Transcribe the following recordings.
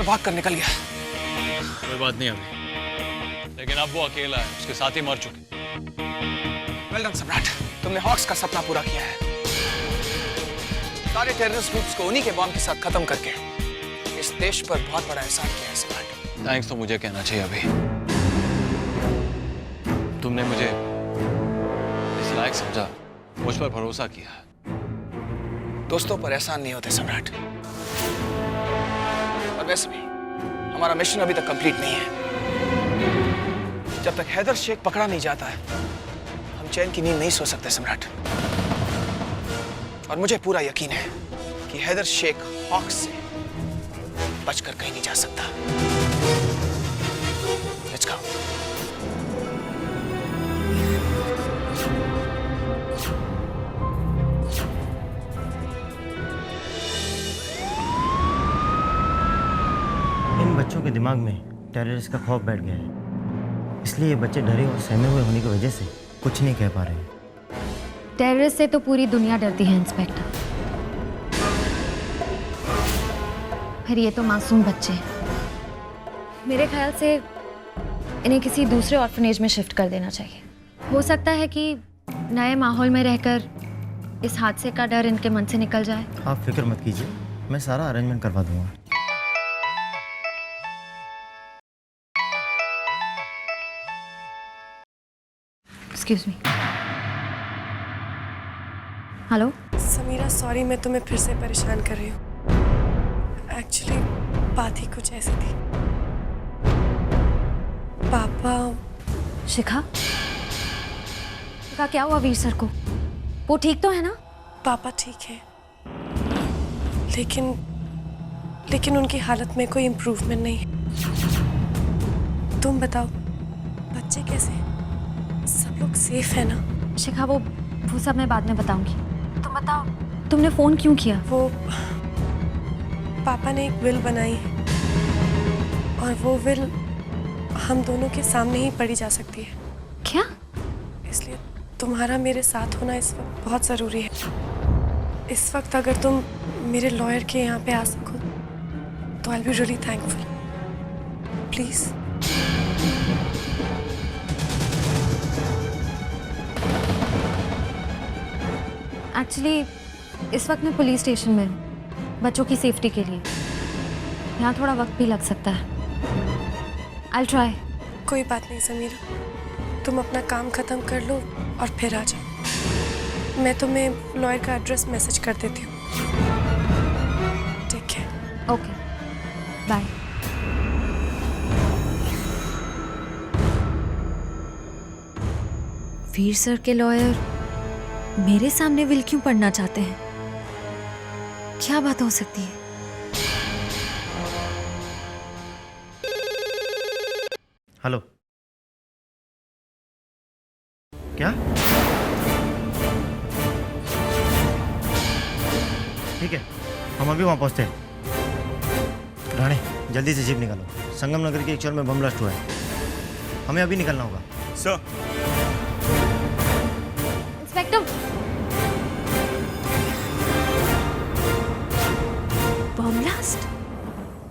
भाग कर निकल गया। कोई बात नहीं अभी, लेकिन अब वो अकेला है, उसके साथी मर चुके। वेल डन सम्राट, तुमने हॉक्स का सपना पूरा किया है। सारे टेररिस्ट ग्रुप्स को उन्हीं के बॉम्ब के साथ खत्म करके इस देश पर बहुत बड़ा एहसान किया है सम्राट। थैंक्स तो मुझे कहना चाहिए अभी। तुमने मुझे इस लायक समझा, मुझ पर भरोसा किया। दोस्तों पर एहसान नहीं होते सम्राट। और वैसे भी हमारा मिशन अभी तक कंप्लीट नहीं है। जब तक हैदर शेख पकड़ा नहीं जाता है, हम चैन की नींद नहीं सो सकते सम्राट। और मुझे पूरा यकीन है कि हैदर शेख हॉक्स से बचकर कहीं नहीं जा सकता। Let's go. इन बच्चों के दिमाग में टेररिस्ट का खौफ बैठ गया है, इसलिए ये बच्चे डरे और सहमे हुए होने की वजह से कुछ नहीं कह पा रहे हैं। टेररिस्ट से तो पूरी दुनिया डरती है इंस्पेक्टर, फिर ये तो मासूम बच्चे हैं। मेरे ख्याल से इन्हें किसी दूसरे ऑर्फनेज में शिफ्ट कर देना चाहिए। हो सकता है कि नए माहौल में रहकर इस हादसे का डर इनके मन से निकल जाए। आप फिक्र मत कीजिए, मैं सारा अरेंजमेंट करवा दूंगा। Excuse me. Hello Sameera, sorry मैं तुम्हें फिर से परेशान कर रही हूँ। एक्चुअली बात ही कुछ ऐसी थी। पापा। शिखा, क्या हुआ वीर सर को? वो ठीक तो है ना? पापा ठीक है, लेकिन उनकी हालत में कोई इम्प्रूवमेंट नहीं है। तुम बताओ, बच्चे कैसे हैं? सब लोग सेफ है ना? शिखा, वो सब मैं बाद में बताऊंगी। तुम बताओ, तुमने फोन क्यों किया? वो पापा ने एक विल बनाई है और वो विल हम दोनों के सामने ही पढ़ी जा सकती है। क्या? इसलिए तुम्हारा मेरे साथ होना इस वक्त बहुत ज़रूरी है। इस वक्त अगर तुम मेरे लॉयर के यहाँ पे आ सको तो I will be really thankful. Please. Actually इस वक्त मैं पुलिस स्टेशन में हूँ, बच्चों की सेफ्टी के लिए। यहाँ थोड़ा वक्त भी लग सकता है। I'll try। कोई बात नहीं समीरा, तुम अपना काम ख़त्म कर लो और फिर आ जाओ। मैं तुम्हें लॉयर का एड्रेस मैसेज कर देती हूँ। ठीक है। Okay, bye. वीर सर के लॉयर मेरे सामने विल क्यों पढ़ना चाहते हैं? क्या बात हो सकती है? हेलो, क्या? ठीक है, हम अभी वहां पहुंचते हैं। राणे, जल्दी से जीप निकालो। संगम नगर के एक चौर में बम ब्लास्ट हुआ है, हमें अभी निकलना होगा। सर। Inspector, bomb blast?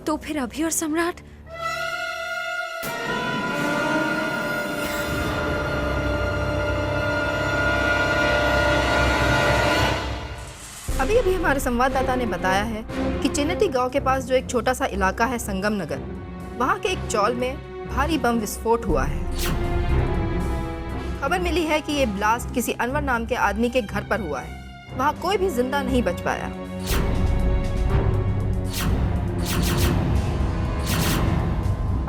तो फिर अभी और सम्राट? अभी अभी हमारे संवाददाता ने बताया है कि चिन्नती गांव के पास जो एक छोटा सा इलाका है संगम नगर, वहां के एक चौल में भारी बम विस्फोट हुआ है। खबर मिली है कि ये ब्लास्ट किसी अनवर नाम के आदमी के घर पर हुआ है। वहां कोई भी जिंदा नहीं बच पाया।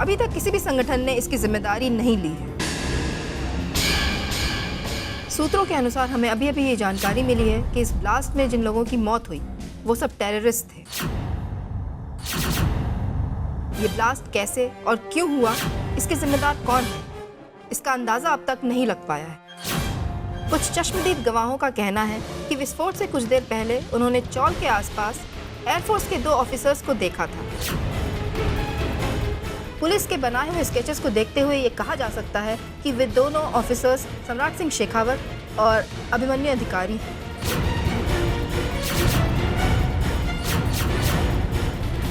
अभी तक किसी भी संगठन ने इसकी जिम्मेदारी नहीं ली है। सूत्रों के अनुसार हमें अभी अभी ये जानकारी मिली है कि इस ब्लास्ट में जिन लोगों की मौत हुई वो सब टेररिस्ट थे। ये ब्लास्ट कैसे और क्यों हुआ, इसके जिम्मेदार कौन है, इसका अंदाजा अब तक नहीं लग पाया है। कुछ चश्मदीद गवाहों का कहना है कि विस्फोट से कुछ देर पहले उन्होंने चौल के आसपास एयरफोर्स के 2 ऑफिसर्स को देखा था। पुलिस के बनाए हुए स्केचेस को देखते हुए ये कहा जा सकता है कि वे दोनों ऑफिसर्स सम्राट सिंह शेखावत और अभिमन्यु अधिकारी हैं।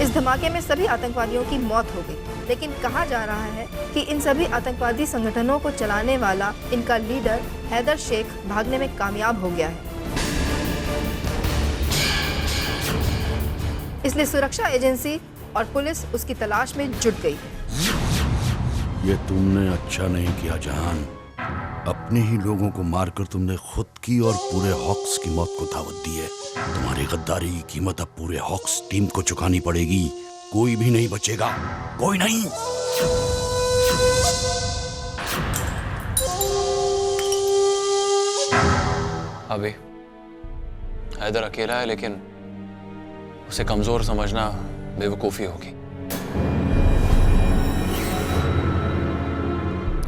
इस धमाके में सभी आतंकवादियों की मौत हो गई, लेकिन कहा जा रहा है कि इन सभी आतंकवादी संगठनों को चलाने वाला इनका लीडर हैदर शेख भागने में कामयाब हो गया है। इसलिए सुरक्षा एजेंसी और पुलिस उसकी तलाश में जुट गई है। ये तुमने अच्छा नहीं किया जहान। अपने ही लोगों को मारकर तुमने खुद की और पूरे हॉक्स की मौत को दावत दी है। तुम्हारी गद्दारी की कीमत अब पूरे हॉक्स टीम को चुकानी पड़ेगी। कोई भी नहीं बचेगा, कोई नहीं। अभी हैदर अकेला है, लेकिन उसे कमजोर समझना बेवकूफी होगी।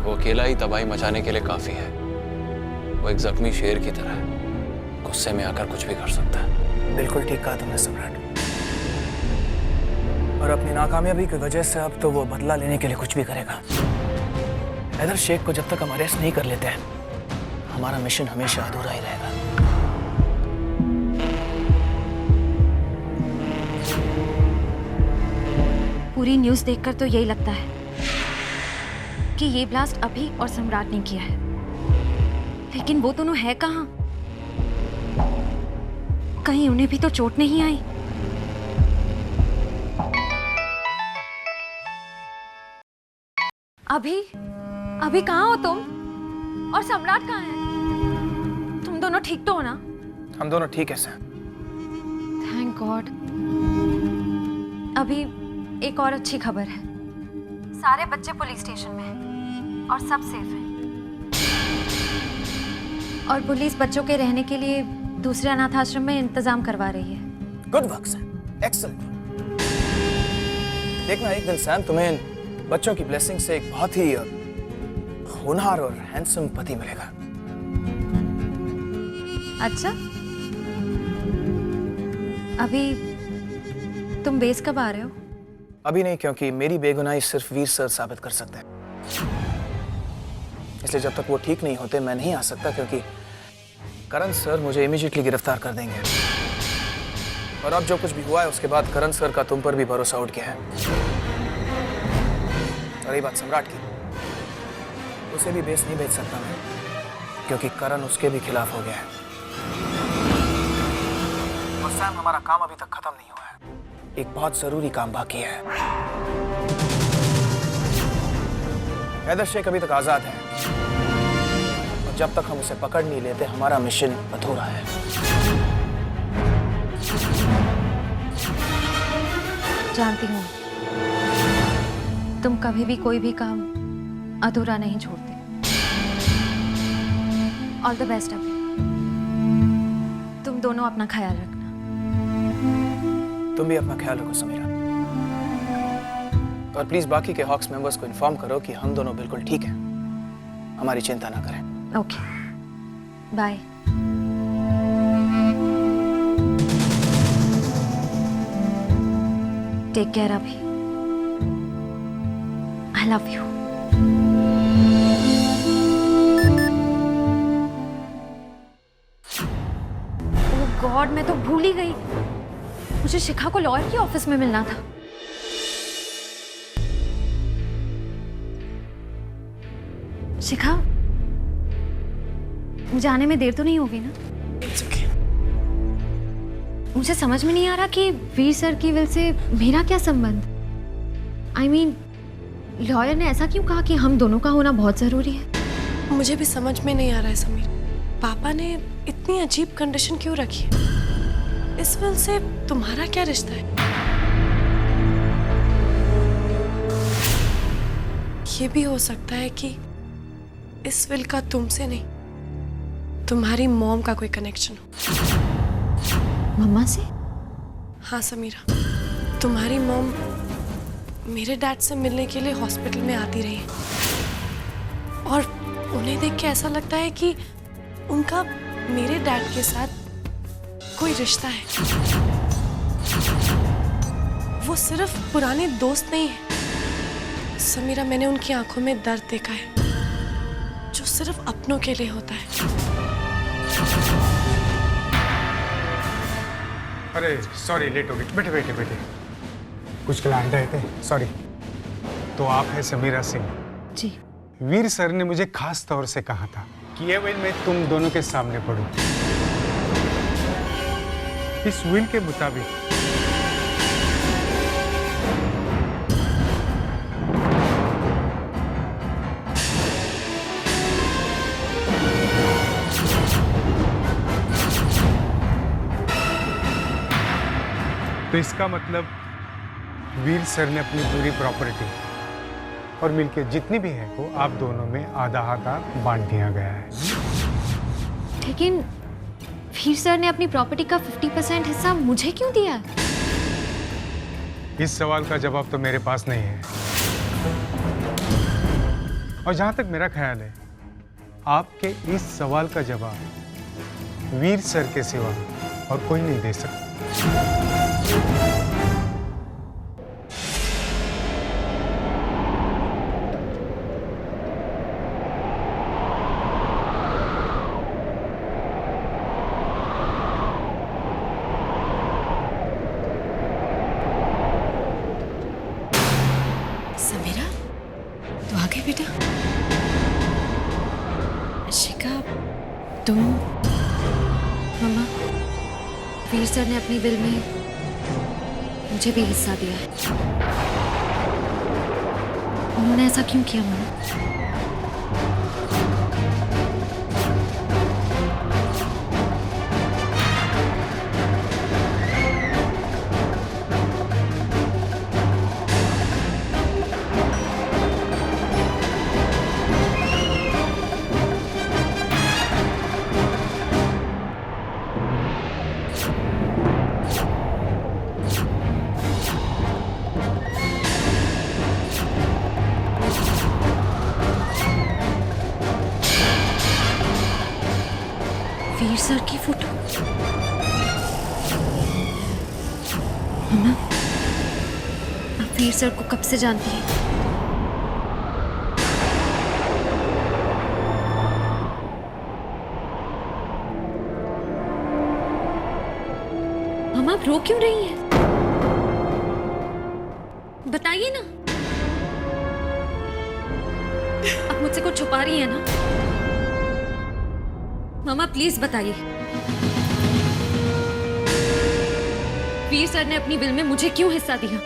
वो अकेला ही तबाही मचाने के लिए काफी है। वो एक जख्मी शेर की तरह है, गुस्से में आकर कुछ भी कर सकता है। बिल्कुल ठीक कहा तुमने सम्राट। और अपनी नाकामयाबी की वजह से अब तो वो बदला लेने के लिए कुछ भी करेगा। हैदर शेख को जब तक हम अरेस्ट नहीं कर लेते हैं, हमारा मिशन हमेशा अधूरा ही रहेगा। पूरी न्यूज़ देखकर तो यही लगता है कि ये ब्लास्ट अभी और सम्राट ने किया है, लेकिन वो दोनों है कहाँ? कहीं उन्हें भी तो चोट नहीं आई? अभी कहाँ हो तुम? और सम्राट कहाँ है? तुम दोनों ठीक तो हो ना? हम दोनों ठीक है सर। Thank God. अभी एक और अच्छी खबर है। सारे बच्चे पुलिस स्टेशन में हैं और सब सेफ हैं। और पुलिस बच्चों के रहने के लिए दूसरे अनाथ आश्रम में इंतजाम करवा रही है। Good work sir, excellent. देखना एक दिन सैम तुम्हें इन बच्चों की ब्लेसिंग से एक बहुत ही होनहार और हैंडसम पति मिलेगा। अच्छा, अभी तुम बेस कब आ रहे हो? अभी नहीं, क्योंकि मेरी बेगुनाही सिर्फ वीर सर साबित कर सकते हैं। इसलिए जब तक वो ठीक नहीं होते मैं नहीं आ सकता, क्योंकि करण सर मुझे इमीडिएटली गिरफ्तार कर देंगे। और अब जो कुछ भी हुआ है उसके बाद करण सर का तुम पर भी भरोसा उठ गया है। और ये बात सम्राट की, उसे भी बेस नहीं भेज सकता मैं, क्योंकि करण उसके भी खिलाफ हो गया है। और सैम, हमारा काम अभी तक खत्म नहीं हुआ है। एक बहुत जरूरी काम बाकी है। हैदर शेख अभी तक आजाद है, और जब तक हम उसे पकड़ नहीं लेते हमारा मिशन अधूरा है। जानती हूँ, तुम कभी भी कोई भी काम अधूरा नहीं छोड़ते। All the best. अभी तुम दोनों अपना ख्याल रखना। तुम भी अपना ख्याल रखो समीरा। और प्लीज बाकी के हॉक्स मेंबर्स को इन्फॉर्म करो कि हम दोनों बिल्कुल ठीक हैं, हमारी चिंता ना करें। Okay, bye. टेक केयर अभी। I love you. Oh God, मैं तो भूल ही गई। मुझे शिखा को लॉयर के ऑफिस में मिलना था। शिखा, मुझे आने में देर तो नहीं होगी ना? मुझे समझ में नहीं आ रहा कि वीर सर की विल से मेरा क्या संबंध? I mean, लॉयर ने ऐसा क्यों कहा कि हम दोनों का होना बहुत जरूरी है? मुझे भी समझ में नहीं आ रहा है समीर। पापा ने इतनी अजीब कंडीशन क्यों रखी है? इस विल से तुम्हारा क्या रिश्ता है? ये भी हो सकता है कि इस विल का तुमसे नहीं, तुम्हारी मॉम का कोई कनेक्शन हो। मम्मा से? हाँ समीरा, तुम्हारी मॉम मेरे डैड से मिलने के लिए हॉस्पिटल में आती रही है, और उन्हें देख के ऐसा लगता है कि उनका मेरे डैड के साथ कोई रिश्ता है। वो सिर्फ पुराने दोस्त नहीं है समीरा, मैंने उनकी आंखों में दर्द देखा है जो सिर्फ अपनों के लिए होता है। अरे सॉरी, लेट हो गई। बैठे बैठे बैठे। कुछ क्लाइंट आए थे, सॉरी। तो आप है समीरा सिंह? जी। वीर सर ने मुझे खास तौर से कहा था कि ये विल मैं तुम दोनों के सामने पढूं। इस विल के मुताबिक तो इसका मतलब वीर सर ने अपनी पूरी प्रॉपर्टी और मिल के जितनी भी है वो आप दोनों में आधा आधा बांट दिया गया है। लेकिन वीर सर ने अपनी प्रॉपर्टी का 50% हिस्सा मुझे क्यों दिया? इस सवाल का जवाब तो मेरे पास नहीं है, और जहां तक मेरा ख्याल है आपके इस सवाल का जवाब वीर सर के सिवा और कोई नहीं दे सकता। समीरा, तो आ गई बेटा। शिका, तुम? मम्मा, वीर सर ने अपनी विल में मुझे भी हिस्सा दिया है। उन्होंने ऐसा क्यों किया मम्मा? वीर सर की फोटो। मम्मा, आप वीर सर को कब से जानती हैं? मम्मा, आप रो क्यों रही हैं? बताइए ना। आप मुझसे कुछ छुपा रही हैं ना? मामा प्लीज बताइए। वीर सर ने अपनी विल में मुझे क्यों हिस्सा दिया?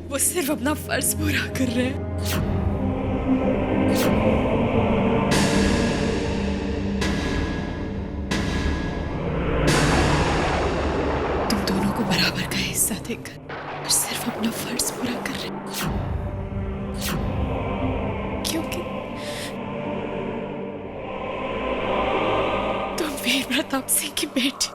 वो सिर्फ अपना फर्ज पूरा कर रहे हैं। तुम दोनों को बराबर का हिस्सा देकर और सिर्फ अपना फर्ज पूरा कर रहे हैं, क्योंकि तुम वीर प्रताप सिंह की बेटी।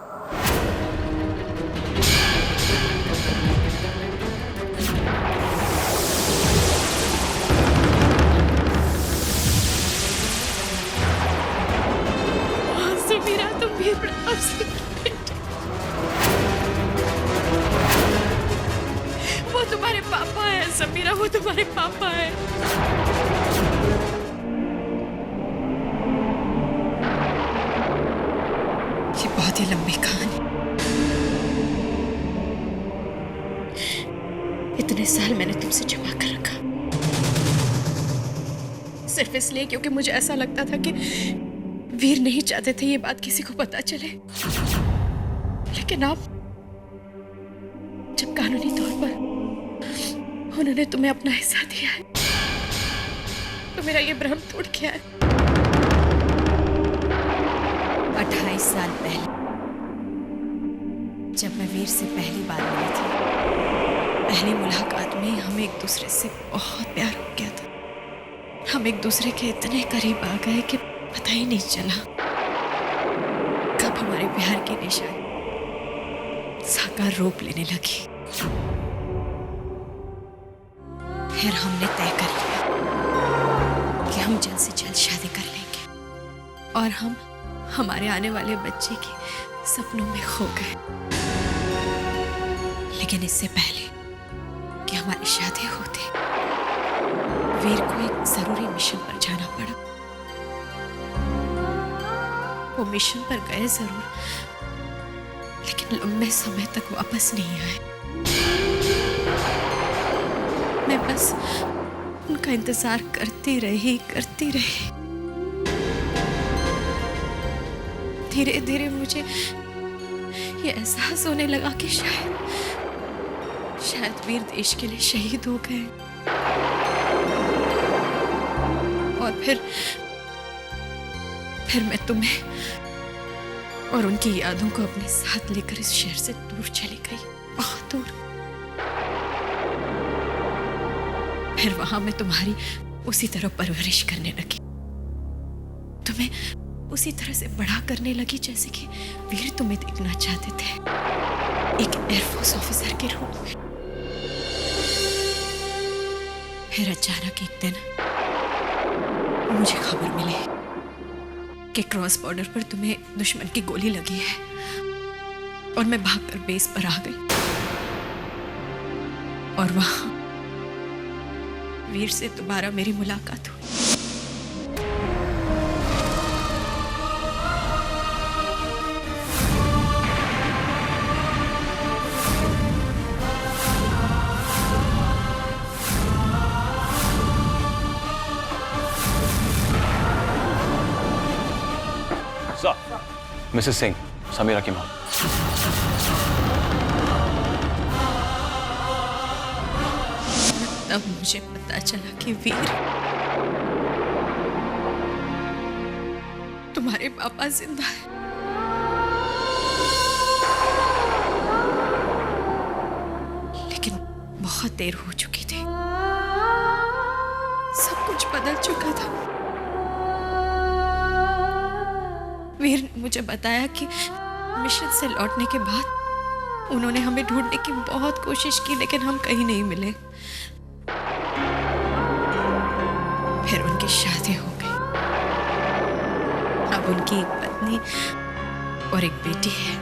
समीरा, तुम वीर प्रताप सिंह की बेटी। वो तुम्हारे पापा है समीरा, वो तुम्हारे पापा है। ये बहुत ही लंबी कहानी। इतने साल मैंने तुमसे छुपा कर रखा, सिर्फ इसलिए क्योंकि मुझे ऐसा लगता था कि वीर नहीं चाहते थे ये बात किसी को पता चले। लेकिन अब जब कानूनी तौर पर उन्होंने तुम्हें अपना हिस्सा दिया है तो मेरा ये भ्रम टूट गया है। 28 साल पहले जब मैं वीर से पहली बार मिली थी, पहली मुलाकात में हम एक दूसरे से बहुत प्यार हो गया था। हम एक दूसरे के इतने करीब आ गए कि पता ही नहीं चला कब हमारे प्यार की निशानी साकार रूप लेने लगी। फिर हमने तय कर लिया कि हम जल्द से जल्द शादी कर लेंगे और हम हमारे आने वाले बच्चे के सपनों में खो गए। लेकिन इससे पहले कि हमारी शादी होती, वीर को एक जरूरी मिशन पर जाना पड़ा। वो मिशन पर गए जरूर, लेकिन लंबे समय तक वापस नहीं आए। मैं बस उनका इंतजार करती रही। धीरे धीरे मुझे ये एहसास होने लगा कि शायद वीर देश के लिए शहीद हो गए। और फिर मैं तुम्हें और उनकी यादों को अपने साथ लेकर इस शहर से दूर चली गई, बहुत दूर। फिर वहां मैं तुम्हारी उसी तरह परवरिश करने लगी, तुम्हें उसी तरह से बड़ा करने लगी जैसे कि वीर तुम्हें देखना चाहते थे, एक एयरफोर्स ऑफिसर के रूप में। फिर अचानक एक दिन मुझे खबर मिली कि क्रॉस बॉर्डर पर तुम्हें दुश्मन की गोली लगी है, और मैं भागकर बेस पर आ गई। और वहां वीर से दोबारा मेरी मुलाकात हुई। मिसेस सिंह, समीरा की मां। तब मुझे पता चला कि वीर, तुम्हारे पापा जिंदा है। लेकिन बहुत देर हो चुकी थी, सब कुछ बदल चुका था। वीर ने मुझे बताया कि मिशन से लौटने के बाद उन्होंने हमें ढूंढने की बहुत कोशिश की, लेकिन हम कहीं नहीं मिले। फिर उनकी शादी हो गई। अब उनकी एक पत्नी और एक बेटी है।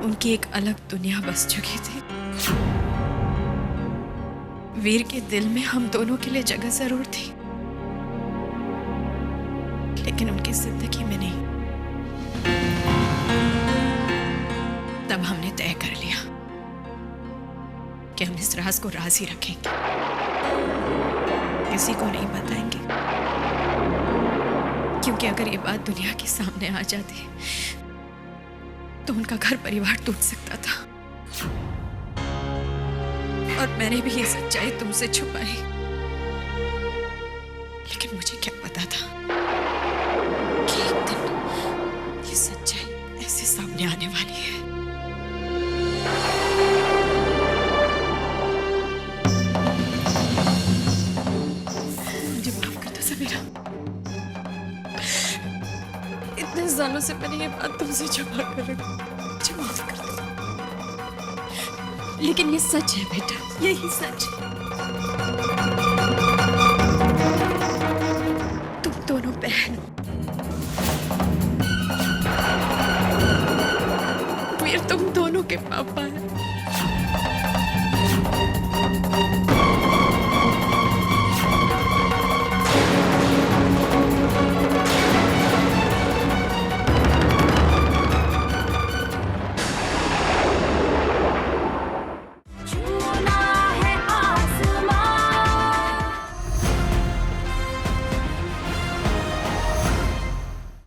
उनकी एक अलग दुनिया बस चुकी थी। वीर के दिल में हम दोनों के लिए जगह जरूर थी, लेकिन उनकी जिंदगी में नहीं। तब हमने तय कर लिया कि हम इस राज को राज ही रखेंगे, किसी को नहीं बताएंगे, क्योंकि अगर ये बात दुनिया के सामने आ जाती तो उनका घर परिवार टूट सकता था। और मैंने भी ये सच्चाई तुमसे छुपाई, लेकिन मुझे क्या पता था कि एक दिन ये सच्चाई ऐसे सामने आने वाली है। मुझे माफ कर दो समीरा, इतने सालों से मैंने ये बात तुमसे छुपा कर रखी। मुझे माफ कर दो, लेकिन ये सच है बेटा, यही सच है। तुम दोनों बहन हो,